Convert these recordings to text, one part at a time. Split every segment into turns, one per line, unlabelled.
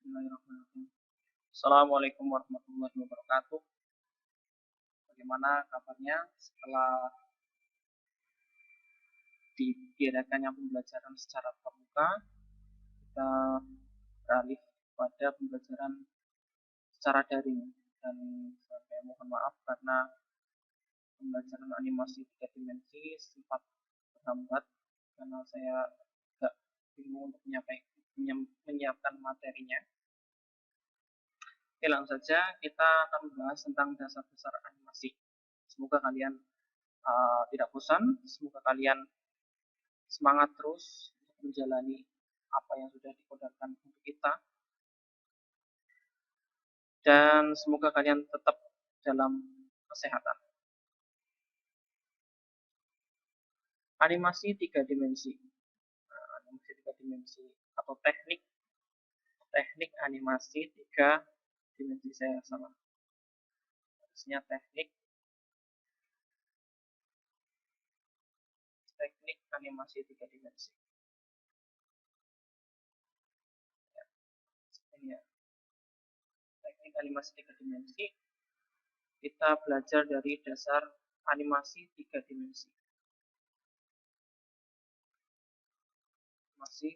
Bismillahirrahmanirrahim. Assalamualaikum warahmatullahi wabarakatuh. Bagaimana kabarnya setelah diadakannya pembelajaran secara tatap muka? Kita beralih pada pembelajaran secara daring, dan saya mohon maaf karena pembelajaran animasi 3 dimensi sempat terhambat karena saya agak bingung untuk menyiapkan materinya. Oke, langsung saja kita akan membahas tentang dasar-dasar animasi. Semoga kalian tidak bosan, semoga kalian semangat terus untuk menjalani apa yang sudah dikodarkan untuk kita, dan semoga kalian tetap dalam kesehatan. Animasi 3 dimensi. Animasi 3 dimensi atau teknik animasi 3 dimensi, saya salah. Harusnya teknik animasi 3 dimensi. Ini ya. Teknik animasi 3 dimensi, kita belajar dari dasar animasi 3 dimensi. Animasi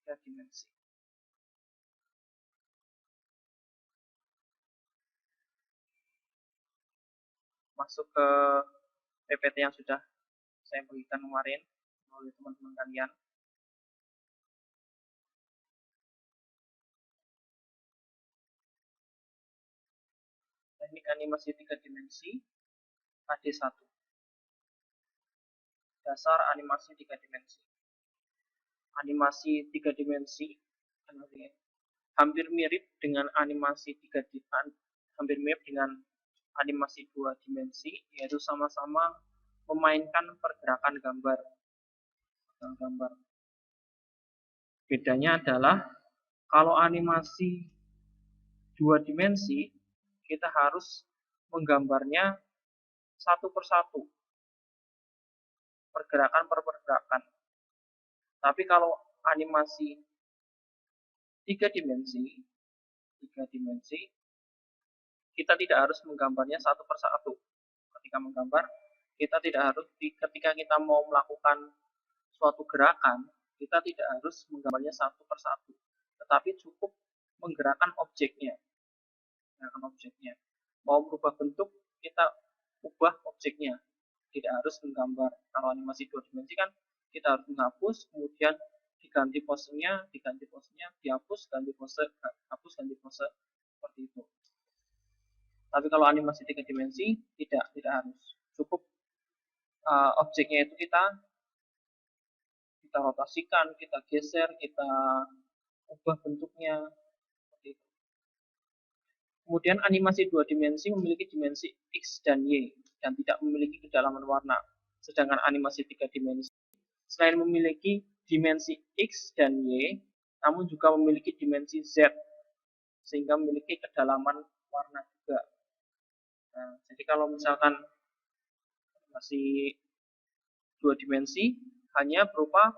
3 dimensi. Masuk ke PPT yang sudah saya berikan kemarin oleh teman-teman kalian. Teknik animasi 3 dimensi AD1. Dasar animasi 3 dimensi. Animasi 3 dimensi hampir mirip dengan animasi 2 dimensi, yaitu sama-sama memainkan pergerakan gambar. Bedanya adalah kalau animasi 2 dimensi kita harus menggambarnya satu persatu, pergerakan per pergerakan. Tapi kalau animasi 3 dimensi, kita tidak harus menggambarnya satu persatu. Ketika menggambar, ketika kita mau melakukan suatu gerakan, kita tidak harus menggambarnya satu persatu, tetapi cukup menggerakkan objeknya. Mau berubah bentuk, kita ubah objeknya. Tidak harus menggambar. Kalau animasi 2 dimensi kan kita harus menghapus, kemudian diganti posenya, dihapus, ganti pose, hapus, ganti pose, seperti itu. Tapi kalau animasi 3 dimensi tidak harus. Cukup objeknya itu kita rotasikan, kita geser, kita ubah bentuknya. Kemudian animasi 2 dimensi memiliki dimensi X dan Y dan tidak memiliki kedalaman warna. Sedangkan animasi 3 dimensi selain memiliki dimensi X dan Y, namun juga memiliki dimensi Z, sehingga memiliki kedalaman warna juga. Nah, jadi kalau misalkan animasi 2 dimensi hanya berupa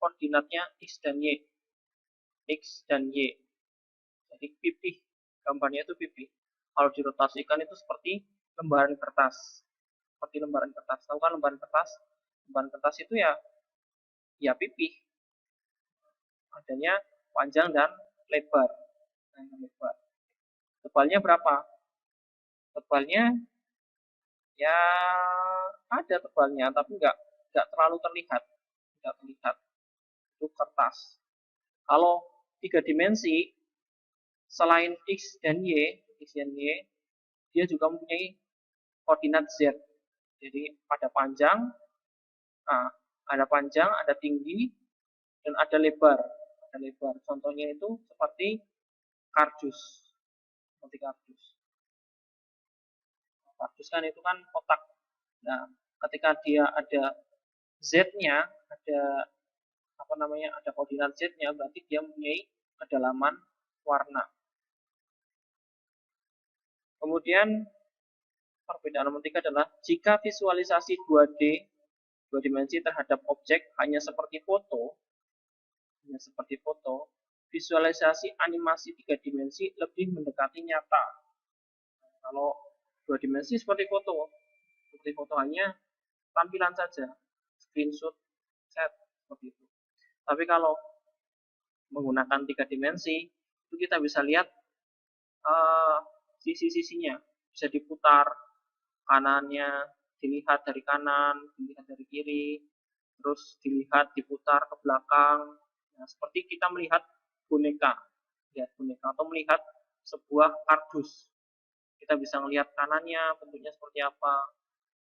koordinatnya X dan Y. Jadi pipih. Gambarnya itu pipih. Kalau dirotasikan itu seperti lembaran kertas. Tahu kan lembaran kertas? Lembaran kertas itu ya pipih. Adanya panjang dan lebar. Tebalnya berapa? Tebalnya ya ada tebalnya, tapi nggak terlalu terlihat. Itu kertas. Kalau 3 dimensi, selain X dan Y, dia juga mempunyai koordinat Z. Jadi ada panjang, ada tinggi, dan ada lebar. Contohnya itu seperti kardus. Kardus kan itu kan kotak. Nah, ketika dia ada Z-nya, ada koordinat Z-nya, berarti dia mempunyai kedalaman warna. Kemudian perbedaan nomor 3 adalah jika visualisasi 2D 2 dimensi terhadap objek hanya seperti foto, visualisasi animasi 3 dimensi lebih mendekati nyata. Kalau 2 dimensi seperti foto hanya tampilan saja, screenshot, set, seperti itu. Tapi kalau menggunakan 3 dimensi, itu kita bisa lihat sisi-sisinya, bisa diputar, kanannya dilihat dari kanan, dilihat dari kiri, terus dilihat diputar ke belakang. Nah, seperti kita melihat boneka, lihat boneka atau melihat sebuah kardus. Kita bisa melihat kanannya bentuknya seperti apa,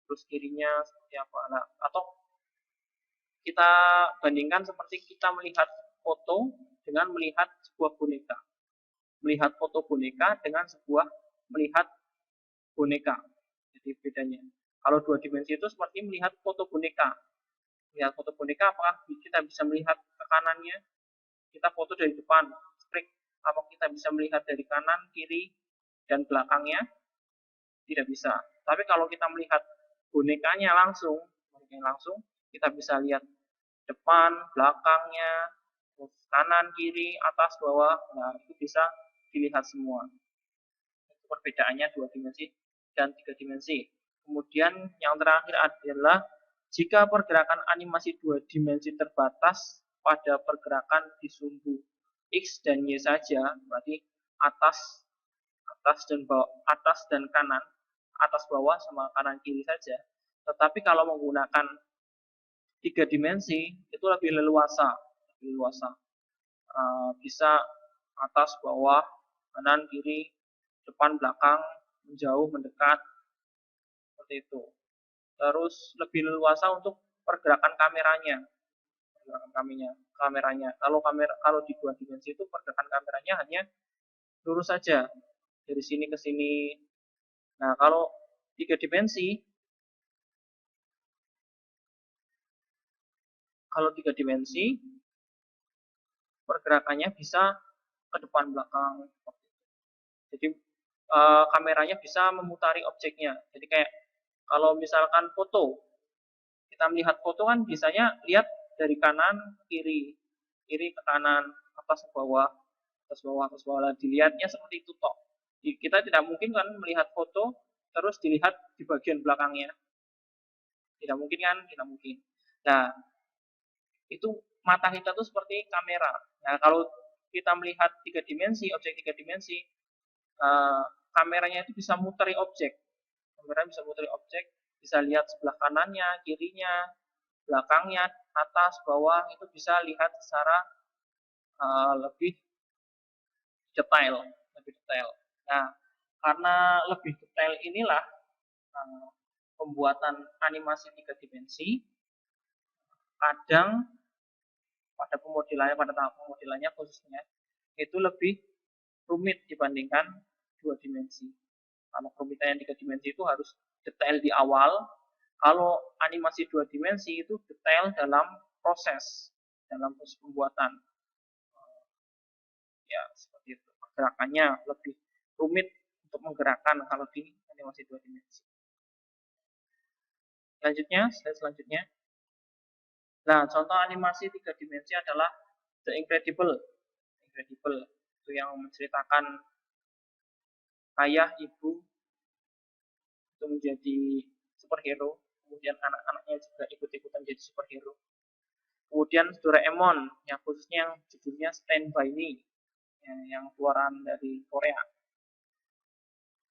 terus kirinya seperti apa. Nah, atau kita bandingkan seperti kita melihat foto dengan melihat sebuah boneka. Melihat foto boneka dengan sebuah melihat boneka. Jadi bedanya. Kalau 2 dimensi itu seperti melihat foto boneka. Melihat foto boneka, apakah kita bisa melihat ke kanannya? Kita foto dari depan, straight. Apakah kita bisa melihat dari kanan, kiri, dan belakangnya? Tidak bisa. Tapi kalau kita melihat bonekanya langsung, kita bisa lihat depan, belakangnya, kanan, kiri, atas, bawah. Nah, itu bisa dilihat semua. Itu perbedaannya 2 dimensi dan 3 dimensi. Kemudian yang terakhir adalah jika pergerakan animasi 2 dimensi terbatas pada pergerakan di sumbu X dan Y saja, berarti atas dan bawah, atas dan kanan, atas bawah sama kanan kiri saja. Tetapi kalau menggunakan 3 dimensi itu lebih leluasa, bisa atas bawah, kanan kiri, depan belakang, menjauh mendekat, seperti itu. Terus lebih leluasa untuk pergerakan kameranya. Kalau di 2 dimensi itu pergerakan kameranya hanya lurus saja dari sini ke sini. Nah, kalau 3 dimensi, pergerakannya bisa ke depan belakang. Jadi kameranya bisa memutari objeknya. Jadi kayak kalau misalkan foto, kita melihat foto kan biasanya lihat dari kanan kiri, kiri ke kanan, atas ke bawah, atas bawah, atas bawah. Dilihatnya seperti itu toh. Kita tidak mungkin kan melihat foto terus dilihat di bagian belakangnya. Tidak mungkin kan? Tidak mungkin. Nah, itu mata kita tuh seperti kamera. Nah, kalau kita melihat 3 dimensi, objek 3 dimensi, kameranya itu bisa muteri objek. Kamera bisa muteri objek, bisa lihat sebelah kanannya, kirinya, belakangnya, atas, bawah, itu bisa lihat secara lebih detail. Nah, karena lebih detail inilah pembuatan animasi 3 dimensi kadang pada tahap pemodelannya khususnya itu lebih rumit dibandingkan 2 dimensi. Kalau kerumitan 3 dimensi itu harus detail di awal. Kalau animasi 2 dimensi itu detail dalam proses pembuatan. Ya, seperti itu. Pergerakannya lebih rumit untuk menggerakkan kalau di animasi 2 dimensi. Slide selanjutnya. Nah, contoh animasi 3 dimensi adalah The Incredible. Itu yang menceritakan ayah, ibu itu menjadi superhero, kemudian anak-anaknya juga ikut-ikutan jadi superhero. Kemudian Doraemon, yang khususnya yang judulnya Stand By Me, yang keluaran dari Korea.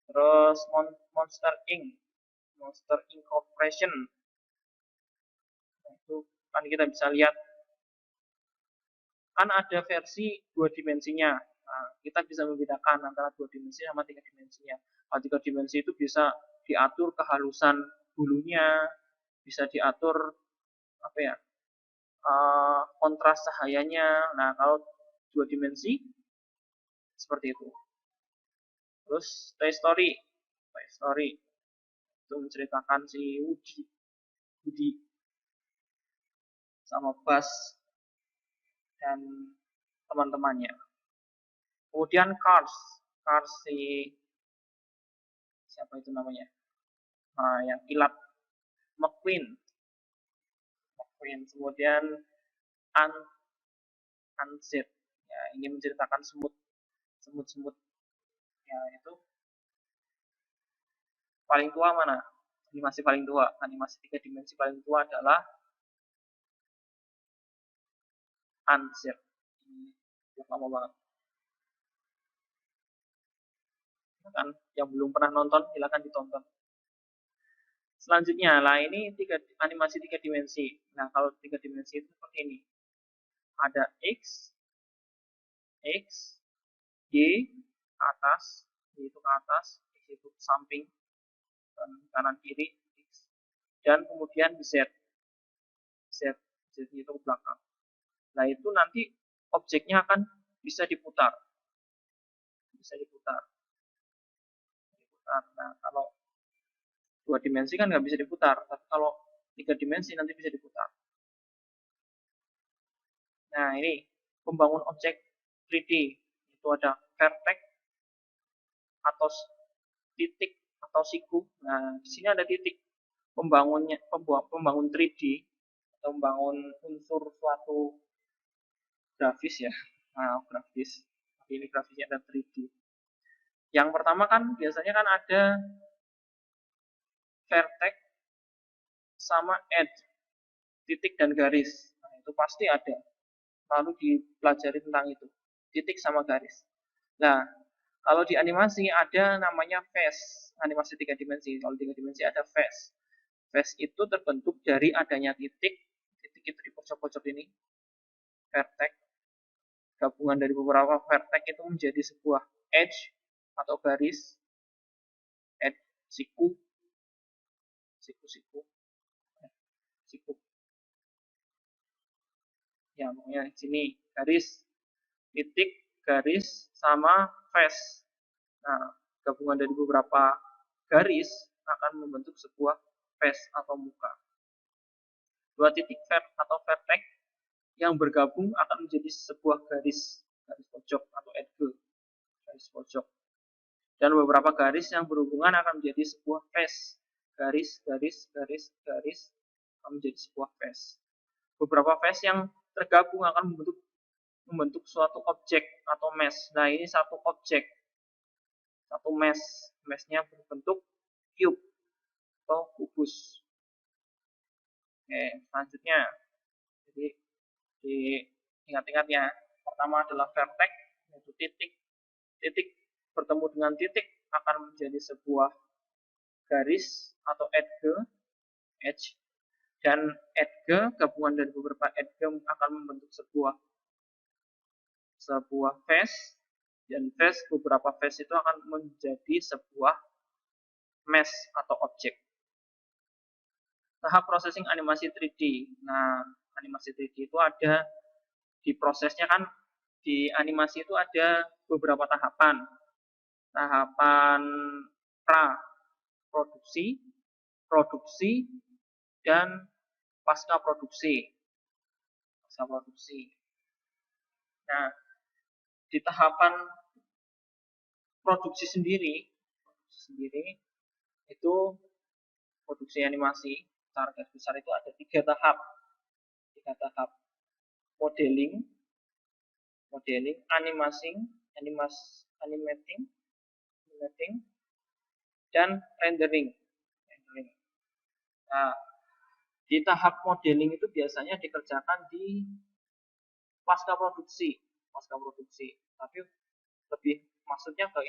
Terus Monster Inc. Corporation. Nah, itu kan kita bisa lihat kan ada versi 2 dimensinya. Nah, kita bisa membedakan antara 2 dimensi sama 3 dimensinya. Kalau 3 dimensi itu bisa diatur kehalusan bulunya, bisa diatur kontras cahayanya. Nah, kalau 2 dimensi seperti itu. Terus Toy Story itu menceritakan si Woody sama Buzz dan teman-temannya. Kemudian Cars si siapa itu namanya? Nah, yang kilat McQueen. Kemudian Unzip, Ya, ini menceritakan semut ya, itu paling tua mana? Animasi paling tua, animasi 3 dimensi paling tua adalah Anzir. Ini lama banget. Kan yang belum pernah nonton silakan ditonton. Selanjutnya lah, ini animasi 3 dimensi. Nah, kalau 3 dimensi itu seperti ini. Ada X, Y atas, Y itu ke atas, X itu ke samping, dan kanan kiri, X. Dan kemudian Z, Z itu ke belakang. Nah, itu nanti objeknya akan bisa diputar. Nah, kalau 2 dimensi kan nggak bisa diputar, tapi kalau 3 dimensi nanti bisa diputar. Nah, ini pembangun objek 3D. Itu ada vertex atau titik atau siku. Nah, di sini ada titik. Pembangun 3D atau membangun unsur suatu grafis ya. Nah, grafis. Tapi ini grafisnya ada 3D. Yang pertama kan biasanya kan ada vertex sama edge, titik dan garis. Nah, itu pasti ada. Lalu dipelajari tentang itu, titik sama garis. Nah, kalau di animasi ada namanya face, animasi 3 dimensi. Kalau 3 dimensi ada face. Face itu terbentuk dari adanya titik itu di pojok-pojok ini, vertex. Gabungan dari beberapa vertex itu menjadi sebuah edge atau garis, edge, siku, siku. Ya, pokoknya di sini garis, titik, garis, sama face. Nah, gabungan dari beberapa garis akan membentuk sebuah face atau muka. Dua titik atau vertex yang bergabung akan menjadi sebuah garis pojok atau edge, garis pojok. Dan beberapa garis yang berhubungan akan menjadi sebuah face, garis akan menjadi sebuah face. Beberapa face yang tergabung akan membentuk suatu objek atau mesh. Nah, ini satu objek, satu meshnya berbentuk cube atau kubus. Oke, selanjutnya, jadi diingat-ingat ya. Pertama adalah vertex, yaitu titik bertemu dengan titik akan menjadi sebuah garis atau edge, dan edge gabungan dari beberapa edge akan membentuk sebuah face, dan beberapa face itu akan menjadi sebuah mesh atau objek. Tahap processing animasi 3D. Nah, animasi 3D itu ada di prosesnya kan, di animasi itu ada beberapa tahapan. Tahapan pra produksi, dan pasca produksi. Nah, di tahapan produksi sendiri itu produksi animasi secara garis besar itu ada 3 tahap. Modeling, animating, dan rendering. Nah, di tahap modeling itu biasanya dikerjakan di pasca produksi. Tapi lebih maksudnya ke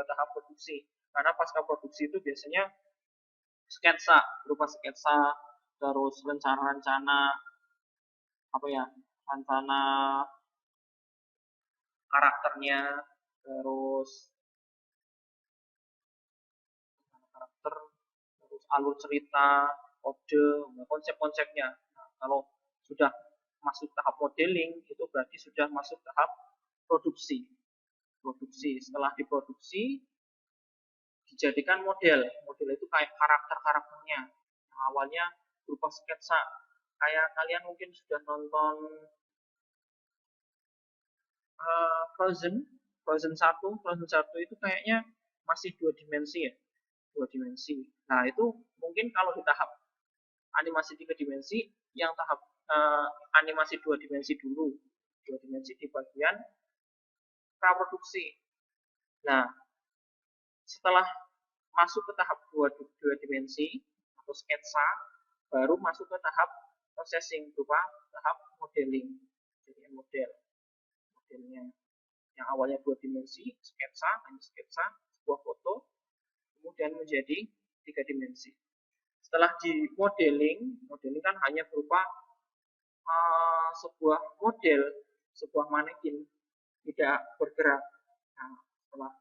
tahap produksi. Karena pasca produksi itu biasanya berupa sketsa, terus rencana karakternya, terus alur cerita, konsep-konsepnya. Nah, kalau sudah masuk tahap modeling, itu berarti sudah masuk tahap produksi. Setelah diproduksi, dijadikan model itu kayak karakternya. Nah, awalnya berupa sketsa. Kayak kalian mungkin sudah nonton Frozen 1 itu kayaknya masih 2 dimensi ya. 2 dimensi. Nah, itu mungkin kalau di tahap animasi 3 dimensi, yang tahap animasi 2 dimensi dulu. 2 dimensi di bagian praproduksi. Nah, setelah masuk ke tahap dua dimensi atau sketsa, baru masuk ke tahap processing berupa tahap modeling. Jadi modelnya yang awalnya dua dimensi, hanya sketsa, sebuah foto, kemudian menjadi tiga dimensi. Setelah di modeling kan hanya berupa sebuah model, sebuah manekin, tidak bergerak. Nah, setelah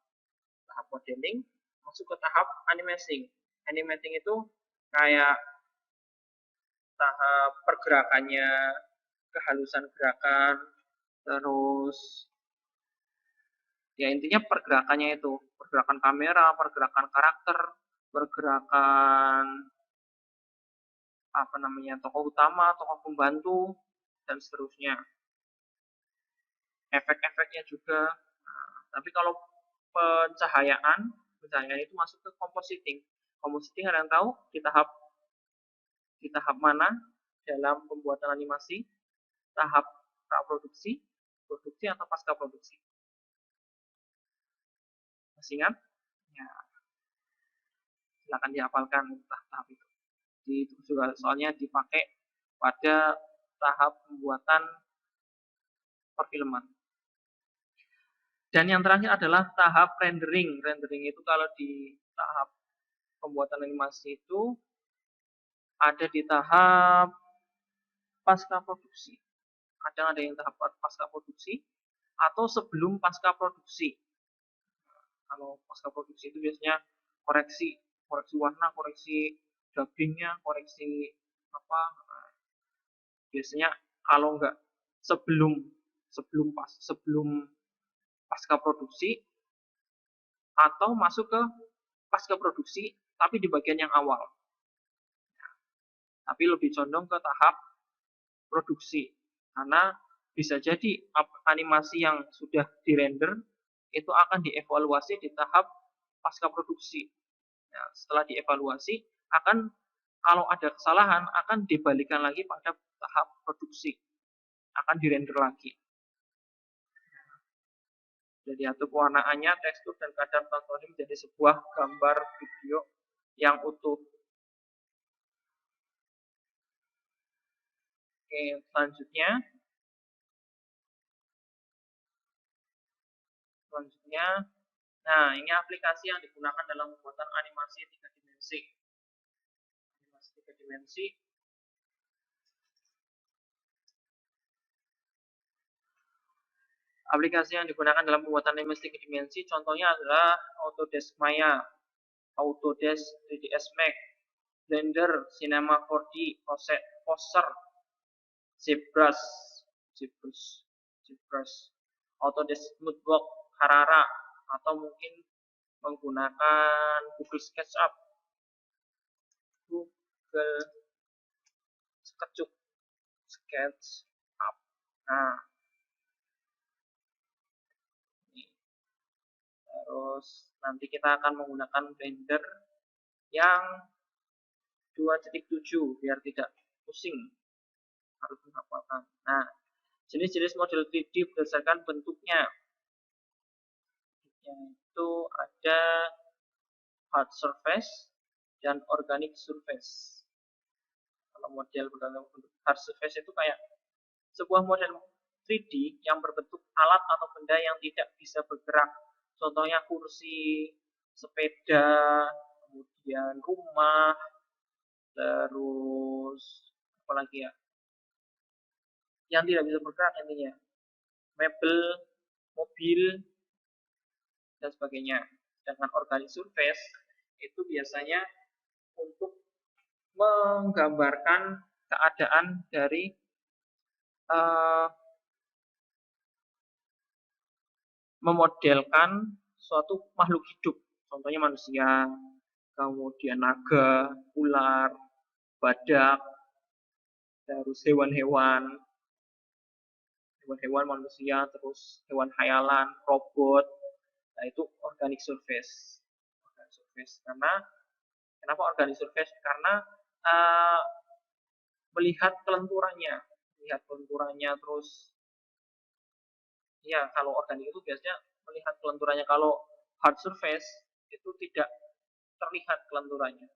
tahap modeling, masuk ke tahap animating. Animating itu kayak tahap pergerakannya, kehalusan gerakan, terus ya intinya pergerakannya itu, pergerakan kamera, pergerakan karakter, pergerakan apa namanya, tokoh utama, tokoh pembantu, dan seterusnya. Efek-efeknya juga. Nah, tapi kalau pencahayaan itu masuk ke compositing. Compositing ada yang tahu di tahap mana dalam pembuatan animasi? Tahap praproduksi, produksi, atau pasca produksi? Masih ingat? Ya, silakan dihafalkan tahap itu. Itu juga soalnya dipakai pada tahap pembuatan perfilman. Dan yang terakhir adalah tahap rendering. Rendering itu kalau di tahap pembuatan animasi itu ada di tahap pasca produksi. Kadang ada yang tahap pasca produksi atau sebelum pasca produksi. Kalau pasca produksi itu biasanya koreksi warna, koreksi dubbingnya, koreksi apa. Biasanya kalau enggak sebelum pasca produksi atau masuk ke pasca produksi tapi di bagian yang awal. Tapi lebih condong ke tahap produksi karena bisa jadi animasi yang sudah dirender itu akan dievaluasi di tahap pasca produksi. Nah, setelah dievaluasi akan kalau ada kesalahan akan dibalikan lagi pada tahap produksi, akan dirender lagi. Jadi atur pewarnaannya, tekstur, dan keadaan tontonan menjadi sebuah gambar video yang utuh. Oke, selanjutnya nah ini aplikasi yang digunakan dalam pembuatan animasi 3 dimensi. Animasi 3 dimensi aplikasi yang digunakan dalam pembuatan animasi 3 dimensi contohnya adalah Autodesk Maya, Autodesk 3ds Max, Blender, Cinema 4D, Poser, ZBrush, Autodesk Moodbox, Carrara, atau mungkin menggunakan Google SketchUp. Nah, terus nanti kita akan menggunakan Blender yang 2.7 biar tidak pusing harus menghafalkan. Nah, jenis-jenis model 3D berdasarkan bentuknya. Yaitu ada hard surface dan organic surface. Kalau model berdalam bentuk hard surface itu kayak sebuah model 3D yang berbentuk alat atau benda yang tidak bisa bergerak. Contohnya kursi, sepeda, kemudian rumah, terus apa lagi ya? Yang tidak bisa bergerak intinya. Mebel, mobil, dan sebagainya. Sedangkan organic surface itu biasanya untuk menggambarkan keadaan dari memodelkan suatu makhluk hidup, contohnya manusia, kemudian naga, ular, badak, terus hewan-hewan, manusia, terus hewan hayalan, robot. Nah, itu organic surface. Karena kenapa organic surface? Karena melihat kelenturannya, terus ya kalau organik itu biasanya melihat kelenturannya. Kalau hard surface itu tidak terlihat kelenturannya.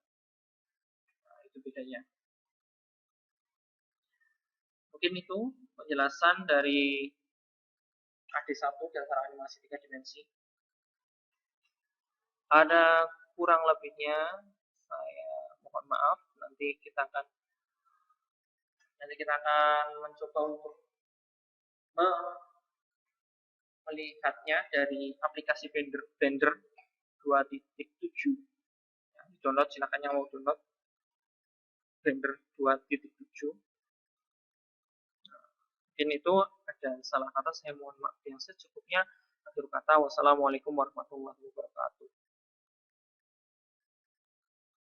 Nah, itu bedanya. Mungkin itu penjelasan dari AD1 dasar animasi 3 dimensi. Ada kurang lebihnya, saya mohon maaf. Nanti kita akan mencoba untuk melihatnya dari aplikasi Blender 2.7. Ya, download, silakan yang mau download Blender 2.7. Mungkin itu ada salah kata, saya mohon maaf yang secukupnya. Akhir kata, wassalamualaikum warahmatullahi wabarakatuh.